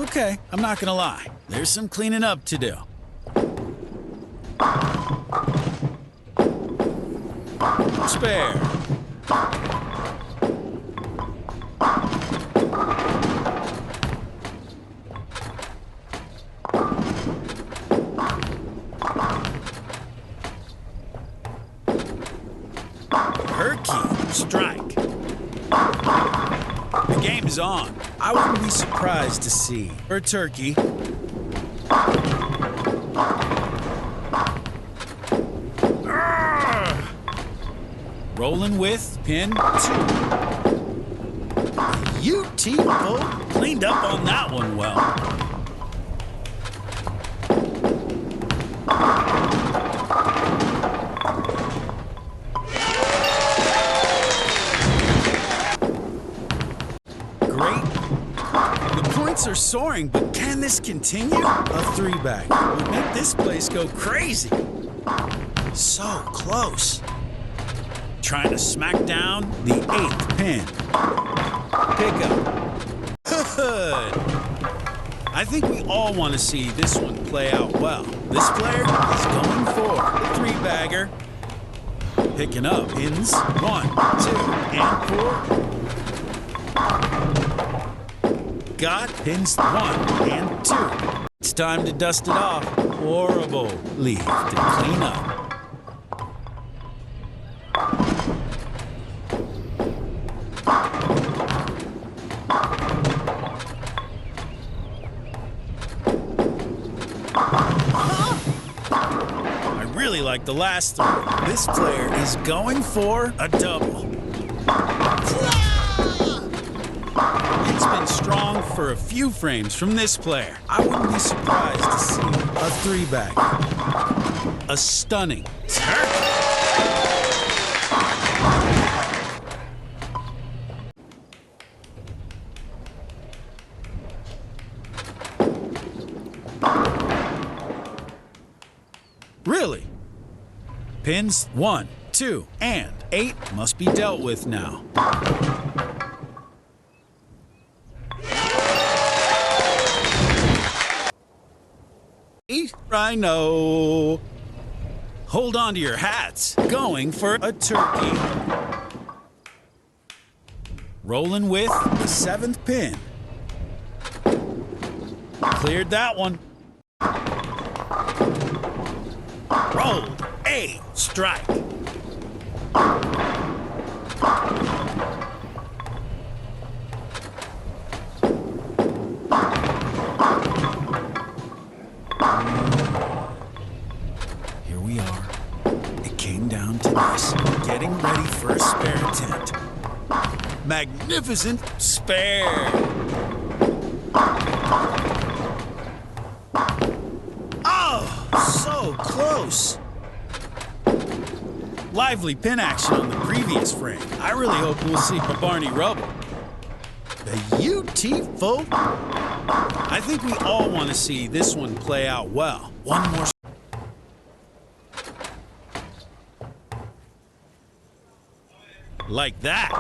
Okay, I'm not gonna lie. There's some cleaning up to do. Spare. Herky, strike. The game is on. I wouldn't be surprised to see a turkey. Rolling with pin 2. UT Bull cleaned up on that one well. Great. The points are soaring, but can this continue? A 3-bag would make this place go crazy. So close. Trying to smack down the 8th pin. Pick up. Good. I think we all want to see this one play out well. This player is going for the 3-bagger. Picking up pins 1, 2, and 4. Got pins 1 and 2. It's time to dust it off. Horrible. Leave to clean up. I really like the last three. This player is going for a double. It's been strong for a few frames from this player. I wouldn't be surprised to see a 3-bag. A stunning turkey. Really? Pins 1, 2, and 8 must be dealt with now. I know. Hold on to your hats. Going for a turkey. Rolling with the 7th pin. Cleared that one. Rolled a strike. Here we are. It came down to this. Getting ready for a spare attempt. Magnificent spare. So close. Lively pin action on the previous frame. I really hope we'll see a Barney Rubble. The UT Folk. I think we all want to see this one play out well. One more. Like that.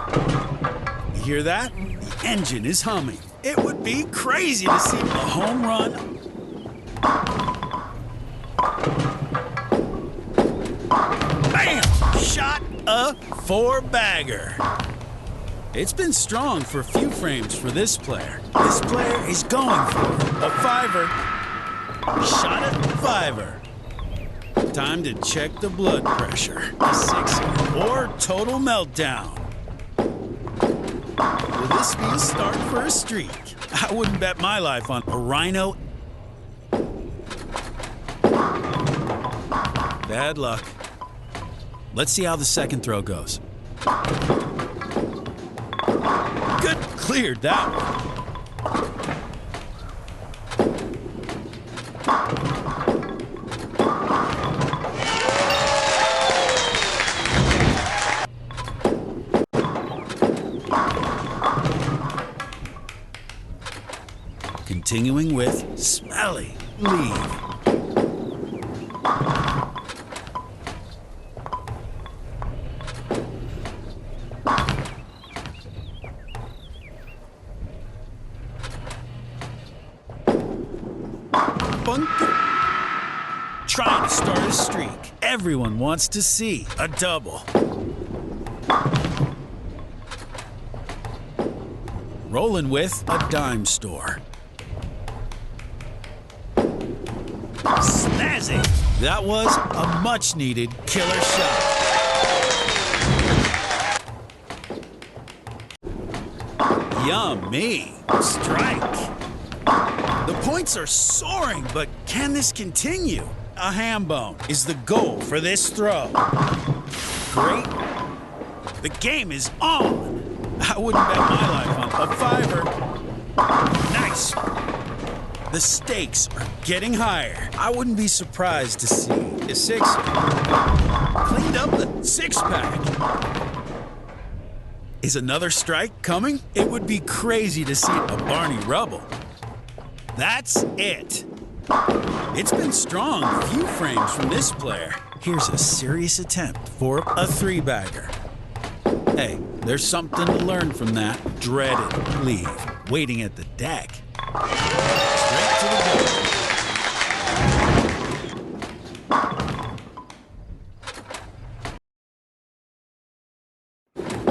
You hear that? The engine is humming. It would be crazy to see a home run. Bam! Shot a 4-bagger. It's been strong for a few frames for this player. This player is going for a 5er. Shot a 5er. Time to check the blood pressure. A 6er or total meltdown. Will this be a start for a streak? I wouldn't bet my life on a Rhino. Bad luck. Let's see how the second throw goes. Good, cleared that one. Continuing with Smelly Leave. funky. Trying to start a streak. Everyone wants to see a double. Rolling with a dime store. Snazzy! That was a much-needed killer shot. Yummy! Strike! The points are soaring, but can this continue? A ham bone is the goal for this throw. Great. The game is on. I wouldn't bet my life on a fiver. Nice. The stakes are getting higher. I wouldn't be surprised to see a six. Cleaned up the six-pack. Is another strike coming? It would be crazy to see a Barney Rubble. That's it. It's been strong, few frames from this player. Here's a serious attempt for a three-bagger. Hey, there's something to learn from that dreaded leave waiting at the deck. Straight to the goal.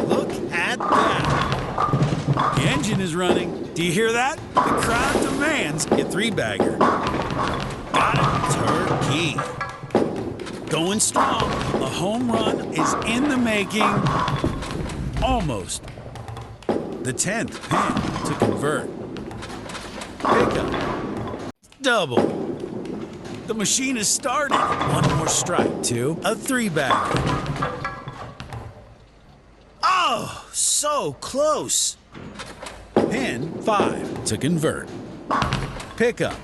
Look at that. The engine is running. Do you hear that? The crowd demands a three-bagger. Got it, turkey. Going strong. A home run is in the making. Almost. The 10th pin to convert. Pickup. Double. The machine has started. One more strike to a three-bagger. Oh, so close. Pin 5 to convert. Pickup.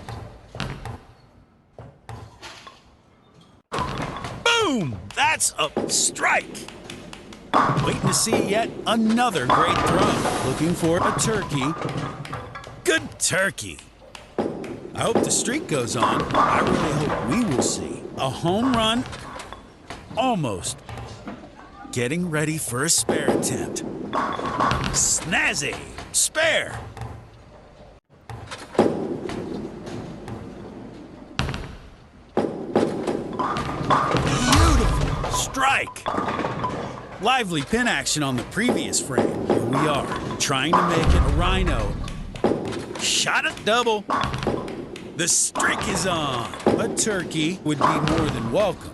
Boom! That's a strike. Waiting to see yet another great throw. Looking for a turkey. Good turkey. I hope the streak goes on. I really hope we will see a home run. Almost. Getting ready for a spare attempt. Snazzy. Spare. Beautiful strike. Lively pin action on the previous frame. Here we are, trying to make it a rhino. Shot it double. The streak is on. A turkey would be more than welcome.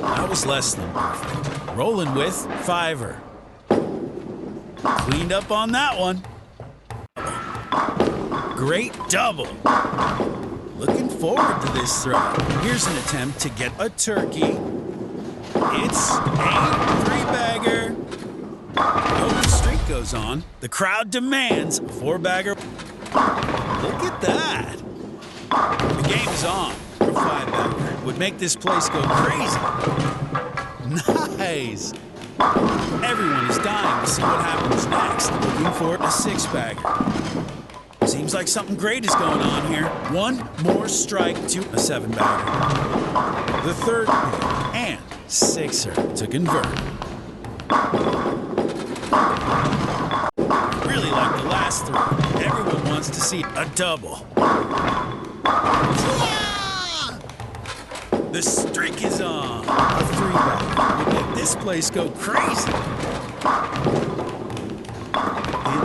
That was less than perfect. Rolling with fiver. Cleaned up on that one. Great double. Looking forward to this throw. Here's an attempt to get a turkey. It's a three-bagger. Oh, the streak goes on. The crowd demands a four-bagger. Look at that. The game is on. A five-bagger would make this place go crazy. Nice. Everyone is dying to see what happens next. Looking for a six-bagger. Seems like something great is going on here. One more strike to a seven-bagger. The third pin and sixer to convert. Really like the last throw. Everyone wants to see a double. The streak is on. A three-bagger would make this place go crazy.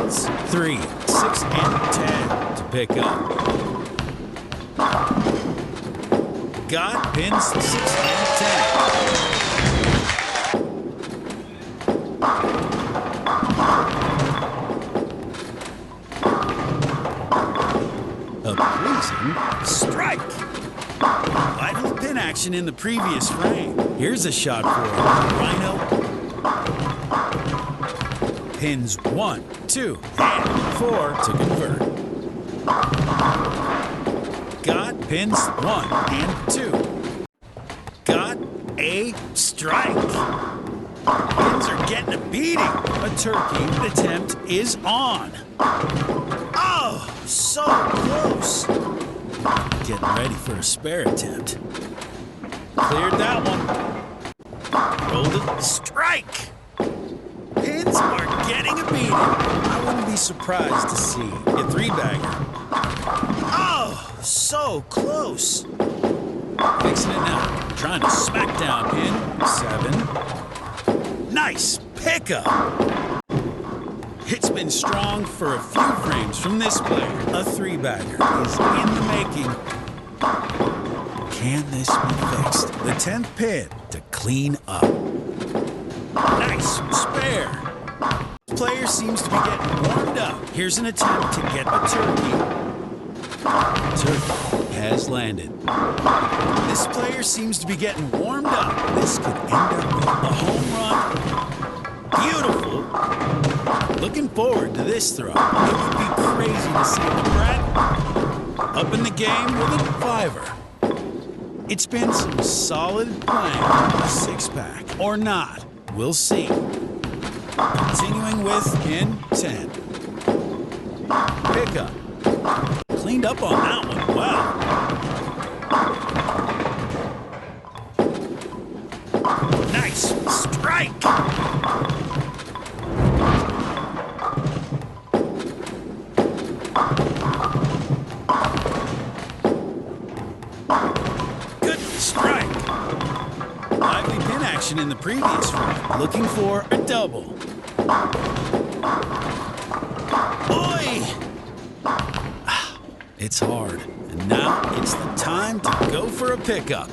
It's 3, 6, and 10 to pick up. Got pins 6 and 10. A pleasing strike. Vital pin action in the previous frame. Here's a shot for Rhino. Pins 1, 2, and 4 to convert. Got pins 1 and 2. Got a strike. Pins are getting a beating. A turkey attempt is on. Oh, so close. getting ready for a spare attempt. Cleared that one. Rolled it. Strike! Pins are getting a beating. I wouldn't be surprised to see a three-bagger. Oh, so close. Fixing it now. Trying to smack down pin. 7. Nice pickup. It's been strong for a few frames from this player. A three-bagger is in the making. Can this be fixed? The 10th pin to clean up. Nice spare. Player seems to be getting warmed up. Here's an attempt to get the turkey. Turkey has landed. This player seems to be getting warmed up. This could end up with a home run. Beautiful. Looking forward to this throw. It would be crazy to see the Brett up in the game with a fiver. It's been some solid playing, a six-pack or not. We'll see. Continuing with pin 10. Pickup. Cleaned up on that one. Wow. Nice strike. Good strike. Lively pin action in the previous round. Looking for a double. Boy! It's hard. And now it's the time to go for a pickup.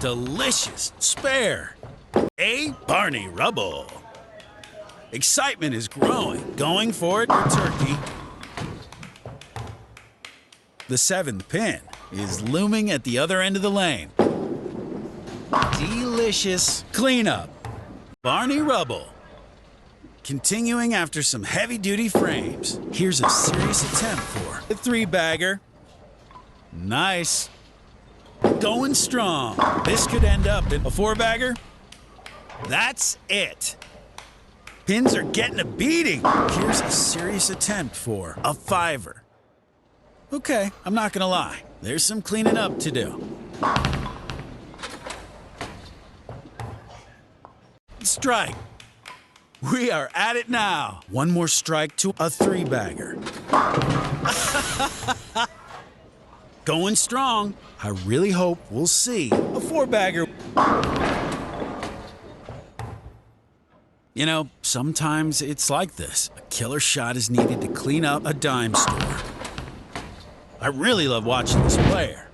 Delicious spare. A Barney Rubble. Excitement is growing. Going for it for turkey. The 7th pin is looming at the other end of the lane. Delicious cleanup. Barney Rubble. Continuing after some heavy-duty frames. Here's a serious attempt for a three-bagger. Nice. Going strong. This could end up in a four-bagger. That's it. Pins are getting a beating. Here's a serious attempt for a fiver. Okay, I'm not gonna lie. There's some cleaning up to do. Strike. We are at it now. One more strike to a three-bagger. Going strong. I really hope we'll see a four-bagger. You know, sometimes it's like this. A killer shot is needed to clean up a dime store. I really love watching this player.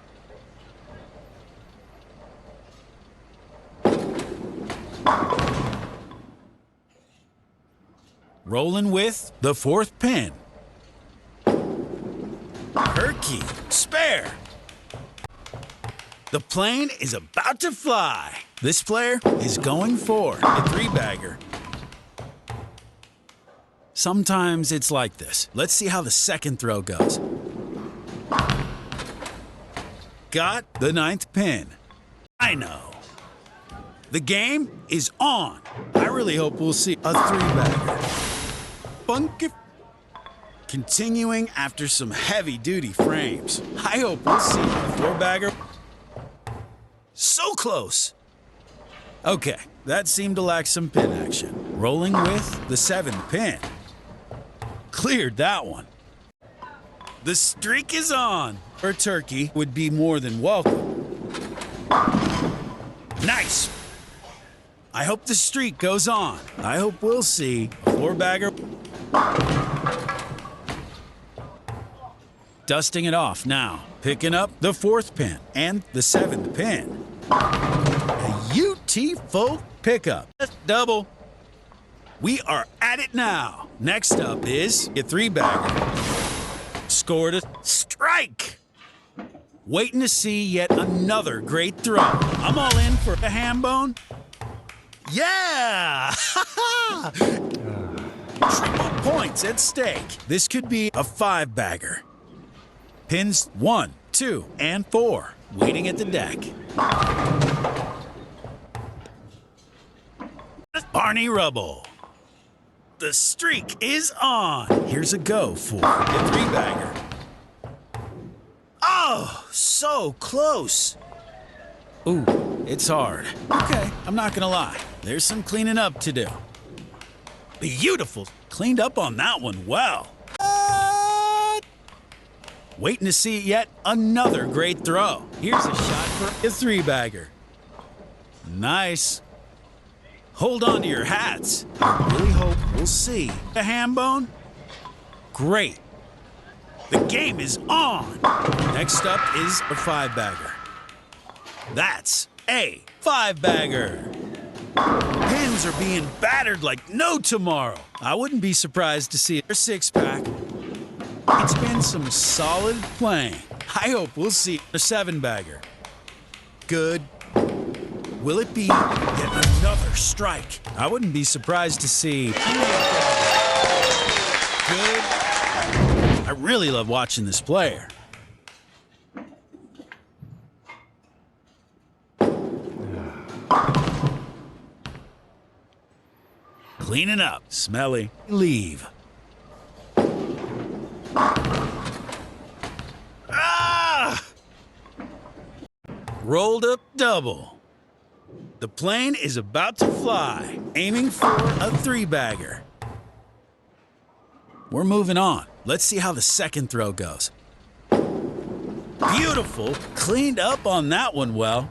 Rolling with the 4th pin. Turkey, spare. The plane is about to fly. This player is going for a three-bagger. Sometimes it's like this. Let's see how the second throw goes. Got the 9th pin. I know. The game is on. I really hope we'll see a three-bagger. Funky. Continuing after some heavy-duty frames. I hope we'll see a four-bagger. So close. Okay, that seemed to lack some pin action. Rolling with the 7th pin. Cleared that one. The streak is on. For turkey would be more than welcome. Nice. I hope the streak goes on. I hope we'll see a four-bagger. Dusting it off now. Picking up the 4th pin and the 7th pin. A UT full pickup. Double. We are at it now. Next up is a three-bagger. Scored a strike. Waiting to see yet another great throw. I'm all in for a ham bone. Yeah! Triple points at stake. This could be a five-bagger. Pins 1, 2, and 4 waiting at the deck. Barney Rubble. The streak is on. Here's a go for the three-bagger. Oh! Oh, so close. Ooh, it's hard. Okay, I'm not gonna lie. There's some cleaning up to do. Beautiful. Cleaned up on that one well. Waiting to see yet another great throw. Here's a shot for a three-bagger. Nice. Hold on to your hats. I really hope we'll see a ham bone. Great. The game is on. Next up is a five-bagger. That's a five-bagger. Pins are being battered like no tomorrow. I wouldn't be surprised to see a six-pack. It's been some solid playing. I hope we'll see a seven-bagger. Good. Will it be yet another strike? I wouldn't be surprised to see. Good. I really love watching this player. Cleaning up. Smelly. Leave. Ah! Rolled up double. The plane is about to fly, aiming for a three-bagger. We're moving on. Let's see how the second throw goes. Beautiful. Cleaned up on that one well.